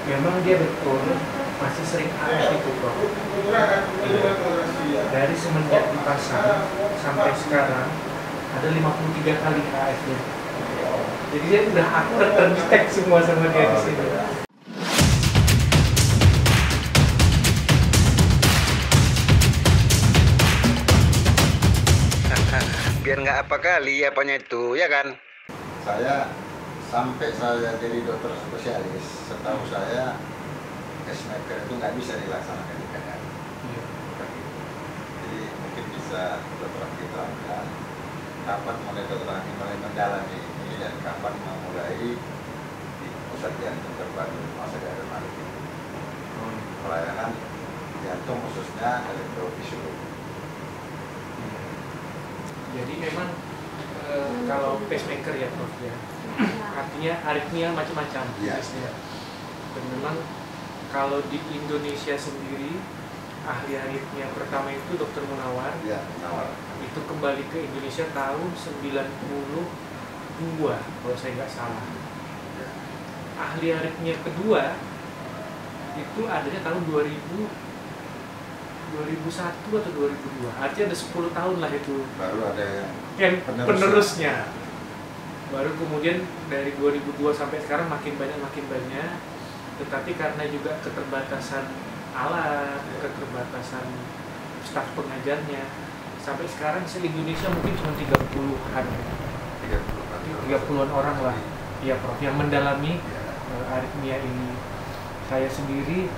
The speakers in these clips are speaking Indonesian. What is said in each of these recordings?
memang dia betul masih sering AF itu Prof. Dari semenjak dipasang sampai sekarang ada 53 kali AF-nya. Jadi dia udah terdetek semua sama dia di sini. Biar nggak apa kali apanya itu, ya kan? Sampai saya jadi dokter spesialis, setahu saya pacemaker itu nggak bisa dilaksanakan di KKN. Jadi mungkin bisa dokter terangkan kapan mulai mendalami ini dan kapan memulai di pusat jantung terpadu masa daerah Maluku ini. Pelayanan jantung khususnya elektrofisiologi. Jadi memang kalau pacemaker ya Prof ya, artinya aritmia macam-macam jenisnya. Dan memang kalau di Indonesia sendiri ahli aritmia pertama itu Dr. Munawar. Ya, Munawar. Itu kembali ke Indonesia tahun 92 kalau saya nggak salah. Ya. Ahli aritmia kedua itu adanya tahun 2001 atau 2002, artinya ada 10 tahun lah itu. Baru ada yang penerusnya. Baru kemudian dari 2002 sampai sekarang makin banyak. Tetapi karena juga keterbatasan alat, keterbatasan staf pengajarnya, sampai sekarang se-Indonesia mungkin cuma 30-an. 30-an orang lah, ya Prof, yang mendalami aritmia ini. Saya sendiri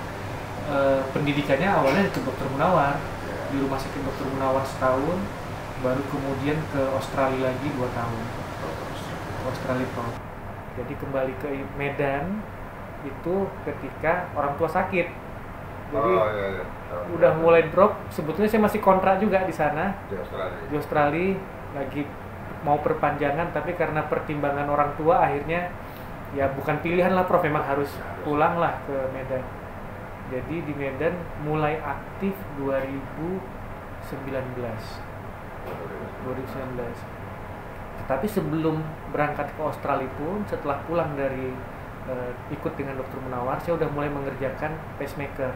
pendidikannya awalnya ke Dr. Munawar, di Rumah Sakit Dr. Munawar setahun, baru kemudian ke Australia lagi 2 tahun. Australia Prof. Jadi kembali ke Medan itu ketika orang tua sakit. Jadi udah mulai drop. Sebetulnya saya masih kontrak juga di sana. Di Australia lagi mau perpanjangan, tapi karena pertimbangan orang tua akhirnya ya bukan pilihan lah Prof, memang harus pulang lah ke Medan. Jadi di Medan mulai aktif 2019. Tetapi sebelum berangkat ke Australia pun, setelah pulang dari ikut dengan Dr. Munawar, saya udah mulai mengerjakan pacemaker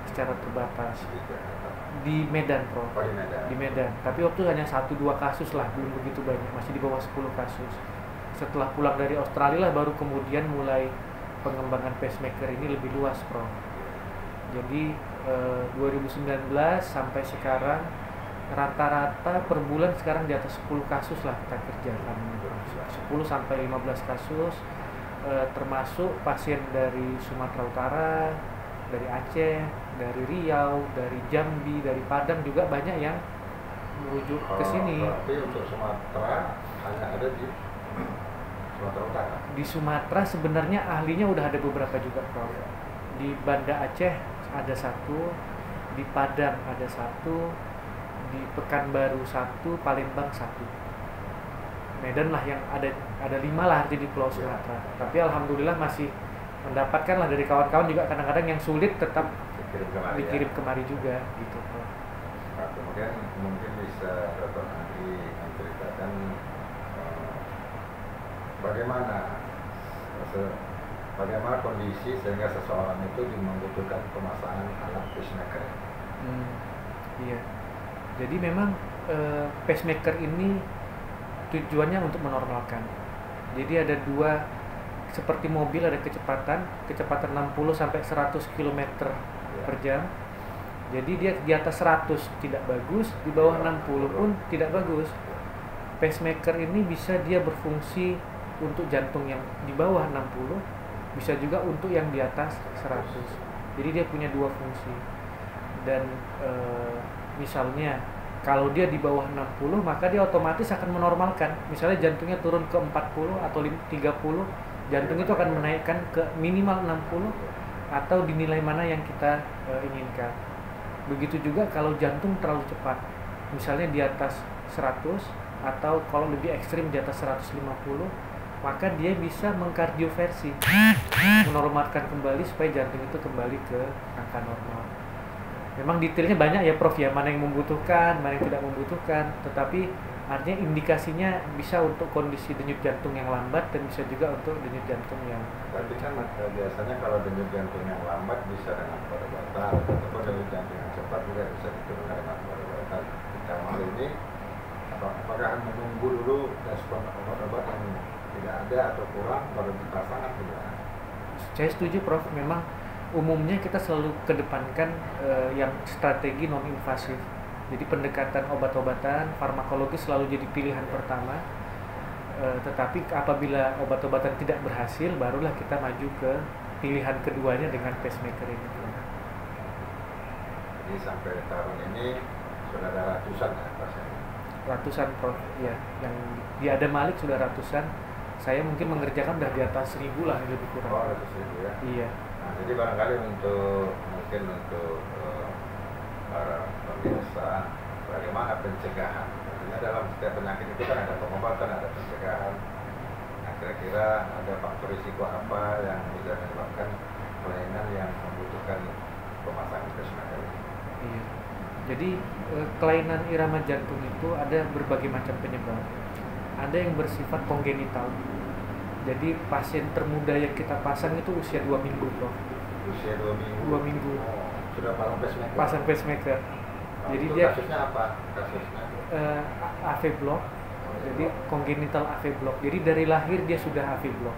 secara terbatas di Medan Prof. Di Medan. Tapi waktu hanya 1-2 kasus lah, belum begitu banyak, masih di bawah 10 kasus. Setelah pulang dari Australia lah baru kemudian mulai pengembangan pacemaker ini lebih luas Prof. Jadi 2019 sampai sekarang rata-rata per bulan sekarang di atas 10 kasus lah kita kerjakan. 10 sampai 15 kasus, termasuk pasien dari Sumatera Utara, dari Aceh, dari Riau, dari Jambi, dari Padang juga banyak yang merujuk ke sini. Tapi untuk Sumatera hanya ada di Sumatera Utara. Di Sumatera sebenarnya ahlinya udah ada beberapa juga Prof. Di Banda Aceh ada 1, di Padang ada 1, di Pekanbaru 1, Palembang 1. Medan lah yang ada 5 lah di Pulau Sumatera. Tapi alhamdulillah masih mendapatkan lah dari kawan-kawan juga, kadang-kadang yang sulit tetap dikirim kemari juga gitu Prof. Nah, kemudian mungkin bisa Dr. Andi menceritakan bagaimana kondisi sehingga seseorang itu membutuhkan pemasangan alat pacemaker. Iya. Jadi memang pacemaker ini tujuannya untuk menormalkan. Jadi ada 2, seperti mobil ada kecepatan 60 sampai 100 km per jam. Jadi dia di atas 100 tidak bagus, di bawah 60 pun tidak bagus. Pacemaker ini bisa dia berfungsi untuk jantung yang di bawah 60, bisa juga untuk yang di atas 100. Jadi dia punya 2 fungsi. Dan misalnya kalau dia di bawah 60, maka dia otomatis akan menormalkan. Misalnya jantungnya turun ke 40 atau 30, jantung itu akan menaikkan ke minimal 60 atau dinilai mana yang kita inginkan. Begitu juga kalau jantung terlalu cepat, misalnya di atas 100 atau kalau lebih ekstrim di atas 150, maka dia bisa mengkardioversi, menormalkan kembali supaya jantung itu kembali ke angka normal. Memang detailnya banyak ya Prof ya, mana yang membutuhkan, mana yang tidak membutuhkan, tetapi Artinya indikasinya bisa untuk kondisi denyut jantung yang lambat dan bisa juga untuk denyut jantung yang Tapi kan cepat. biasanya kalau denyut jantung yang lambat bisa dengan pengobatan, ataupun denyut jantung yang cepat juga bisa diturunkan dengan pengobatan. Dalam hal ini, apakah menunggu dulu respon obat-obat yang tidak ada atau kurang baru dipasang atau tidak? Saya setuju Prof, memang umumnya kita selalu kedepankan yang strategi non invasif. Jadi pendekatan obat-obatan, farmakologis selalu jadi pilihan pertama. Tetapi apabila obat-obatan tidak berhasil, barulah kita maju ke pilihan keduanya dengan pacemaker ini. Jadi sampai tahun ini sudah ada ratusan ya pasiennya. Ratusan Prof, ya. Yang di Ada Malik sudah ratusan. Saya mungkin mengerjakan udah di atas 1.000 lah, lebih kurang. Oh, ratus ribu ya. Iya. Nah, jadi barangkali untuk para pemirsa, bagaimana pencegahan? Tentunya dalam setiap penyakit itu kan ada pengobatan, ada pencegahan. Nah, kira-kira ada faktor risiko apa yang bisa menyebabkan kelainan yang membutuhkan pemasangan pacemaker ini? Iya. Jadi kelainan irama jantung itu ada berbagai macam penyebab. Ada yang bersifat kongenital. Jadi pasien termuda yang kita pasang itu usia 2 minggu, Prof. Usia 2 minggu. 2 minggu. Oh, sudah pasang pacemaker. Pasang pacemaker. Nah, Jadi itu dia kasusnya apa? Kasusnya AV block. Jadi congenital AV block. Jadi dari lahir dia sudah AV block.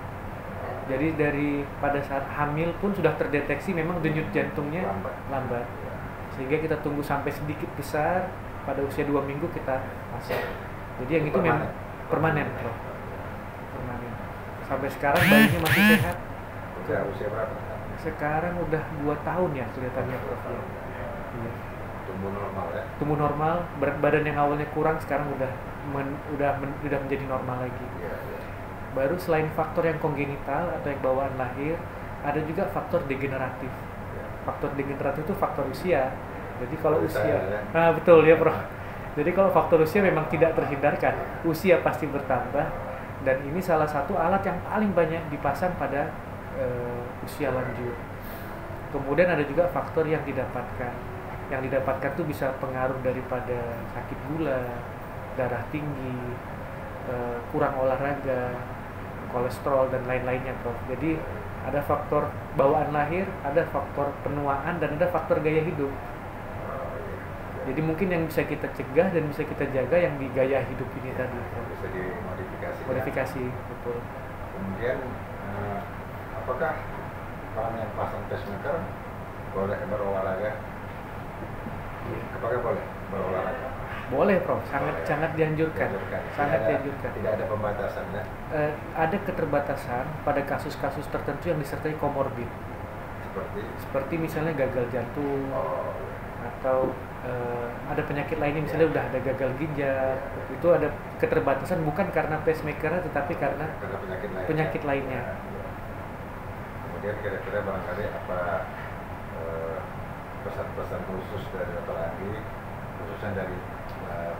Jadi dari pada saat hamil pun sudah terdeteksi memang denyut jantungnya lambat. Sehingga kita tunggu sampai sedikit besar, pada usia 2 minggu kita pasang. Jadi yang itu memang permanen, Prof. Permanen. Sampai sekarang bayinya masih sehat. Udah usia berapa? Sekarang udah 2 tahun ya kelihatannya, Prof. Iya. Tumbuh normal ya? Tumbuh normal, berat badan yang awalnya kurang sekarang udah menjadi normal lagi. Iya, iya. Baru selain faktor yang kongenital atau yang bawaan lahir, ada juga faktor degeneratif. Faktor degeneratif itu faktor usia. Jadi kalau usia, nah betul ya, Prof. Jadi kalau faktor usia memang tidak terhindarkan, usia pasti bertambah, dan ini salah satu alat yang paling banyak dipasang pada usia lanjut. Kemudian ada juga faktor yang didapatkan. Yang didapatkan itu bisa pengaruh daripada sakit gula, darah tinggi, kurang olahraga, kolesterol dan lain-lainnya, Prof. Jadi ada faktor bawaan lahir, ada faktor penuaan, dan ada faktor gaya hidup. Jadi mungkin yang bisa kita cegah dan bisa kita jaga yang di gaya hidup ini tadi. Bisa dimodifikasi. Modifikasi, betul. Kemudian apakah orang yang pasang pacemaker boleh berolahraga? Apakah boleh berolahraga? Boleh, Prof. Sangat dianjurkan. Sangat dianjurkan. Tidak ada pembatasan ya? Ada keterbatasan pada kasus-kasus tertentu yang disertai komorbid. Seperti misalnya gagal jantung, atau ada penyakit lainnya, misalnya udah ada gagal ginjal. Itu ada keterbatasan bukan karena pacemaker, tetapi karena penyakit lainnya. Kemudian kira-kira barangkali apa pesan-pesan khusus dari Dr. Andi, khususnya dari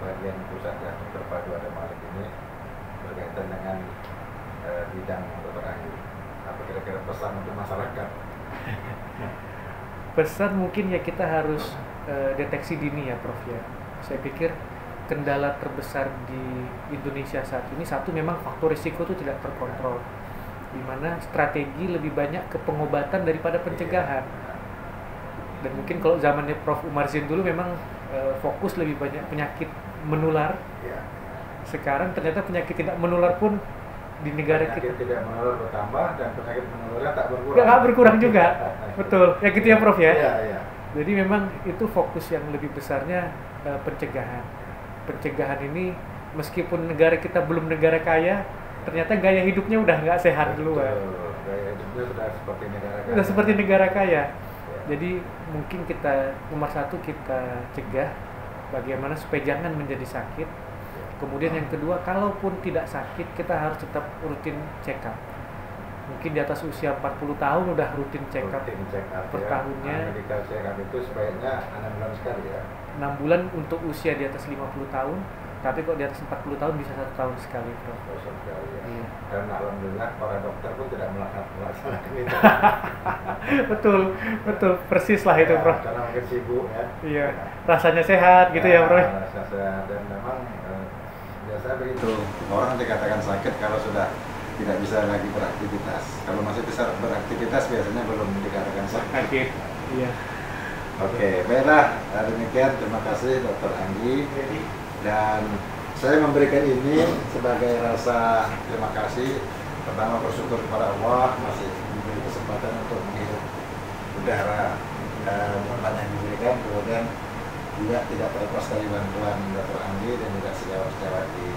bagian pusat jantung terpadu Ada Malik ini berkaitan dengan bidang Dr. Andi. Apa kira-kira pesan untuk masyarakat? Pesan mungkin ya kita harus deteksi dini ya, Prof ya. Saya pikir kendala terbesar di Indonesia saat ini, satu memang faktor risiko itu tidak terkontrol, di mana strategi lebih banyak ke pengobatan daripada pencegahan. Dan mungkin kalau zamannya Prof Umar Zain dulu memang fokus lebih banyak penyakit menular. Sekarang ternyata penyakit tidak menular pun di negara kita tidak menular bertambah dan penyakit menularnya tak berkurang. Nggak berkurang juga. Betul. Ya gitu ya, Prof ya. Iya. Jadi memang itu fokus yang lebih besarnya pencegahan. Pencegahan ini meskipun negara kita belum negara kaya, ternyata gaya hidupnya udah nggak sehat duluan. Gaya hidupnya sudah seperti negara kaya. Sudah seperti negara kaya. Jadi mungkin kita nomor satu kita cegah bagaimana supaya jangan menjadi sakit. Kemudian yang kedua, kalaupun tidak sakit kita harus tetap rutin check up. Mungkin di atas usia 40 tahun udah rutin check up per tahunnya. Medical check up itu sebaiknya 6 bulan sekali ya. 6 bulan untuk usia di atas 50 tahun, tapi kalau di atas 40 tahun bisa 1 tahun sekali, Prof. Sekali ya. Iya. Dan alhamdulillah para dokter pun tidak melaksanakan itu. betul, persis lah itu, Prof. Karena mungkin sibuk ya. Iya, rasanya sehat gitu ya, Prof. Rasa sehat, dan memang Biasanya begitu. Orang dikatakan sakit kalau sudah tidak bisa lagi beraktivitas. Kalau masih bisa beraktivitas biasanya belum dikatakan sakit. Sakit. Iya. Oke, baiklah. Demikian, terima kasih Dr. Anggi. Dan saya memberikan ini sebagai rasa terima kasih. Pertama bersyukur kepada Allah masih diberi kesempatan untuk menghirup udara dan tempat yang diberikan. Kemudian juga tidak terlepas dari bantuan Dr. Anggi dan juga sejawat-sejawat di